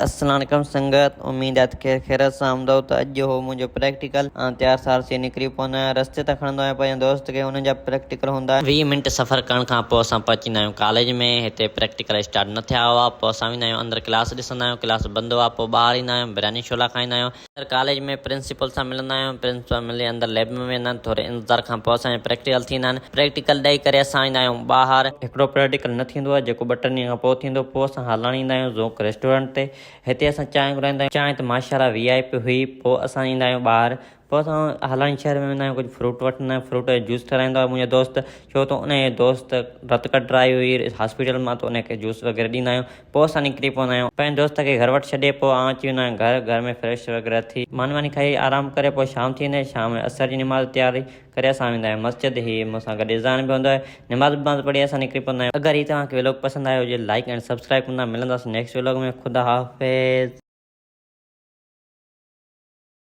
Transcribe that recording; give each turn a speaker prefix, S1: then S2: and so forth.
S1: अस्सलाम संगत, उम्मीद है कि खैरत सां हूंदव। त अॼु हो मुंहिंजो प्रैक्टिकल तयार सार से निकिरी पवंदो आहियां। रस्ते तां खणंदो आहियां पंहिंजे दोस्त खे, हुन जा प्रैक्टिकल हूंदा 20 मिंट सफ़र करण खां पोइ असां पहुची वेंदा आहियूं कॉलेज में। हिते प्रैक्टिकल स्टार्ट न थिया हुआ, पोइ असां वेंदा आहियूं अंदरि क्लास ॾिसंदा आहियूं, क्लास बंदि हुआ, पोइ ॿाहिरि ईंदा आहियूं, बिरयानी छोला खाईंदा आहियूं। अंदरि कॉलेज में प्रिंसिपल सां मिलंदा आहियूं, प्रिंसिपल मिली अंदरि लैब में वेंदा आहिनि। थोरे इंतज़ार खां पोइ असांजा प्रैक्टिकल थींदा आहिनि। प्रैक्टिकल ॾेई करे असां ईंदा आहियूं ॿाहिरि। हिकिड़ो प्रैक्टिकल न थींदो आहे जेको 2 ॾींहं खां पोइ थींदो, पोइ असां हलणु ईंदा आहियूं ज़ोक रेस्टोरेंट ते। हिते असां चांहि घुराईंदा आहियूं, चांहि त माशाल्लाह VIP हुई। पोइ असां ईंदा आहियूं ॿाहिरि, पोइ असां हलाइण शहर में वेंदा आहियूं, कुझु फ्रूट वठंदा आहियूं, फ्रूट जो जूस ठाराईंदो आहे मुंहिंजो दोस्त। छो त उनजे दोस्त रत कट आई हुई हॉस्पिटल मां, त उनखे जूस वग़ैरह ॾींदा आहियूं। पोइ असां निकिरी पवंदा आहियूं पंहिंजे दोस्त खे घर वटि छॾे। पोइ अची वेंदा आहियूं घर में फ्रेश वग़ैरह थी मानी वानी खाई आराम करे। पोइ शाम थी वेंदी, शाम में असर जी निमाज़ तयारी करे असां वेंदा आहियूं मस्जिद। ही मूंसां गॾु इज़ान बि हूंदो आहे, निमाज़ पढ़ी असां निकिरी पवंदा आहियूं। अगरि ही तव्हांखे व्लॉग पसंदि आयो हुजे लाइक एंड सब्सक्राइब कंदा। मिलंदासीं नेक्स्ट व्लॉग में। ख़ुदा हाफ़िज़।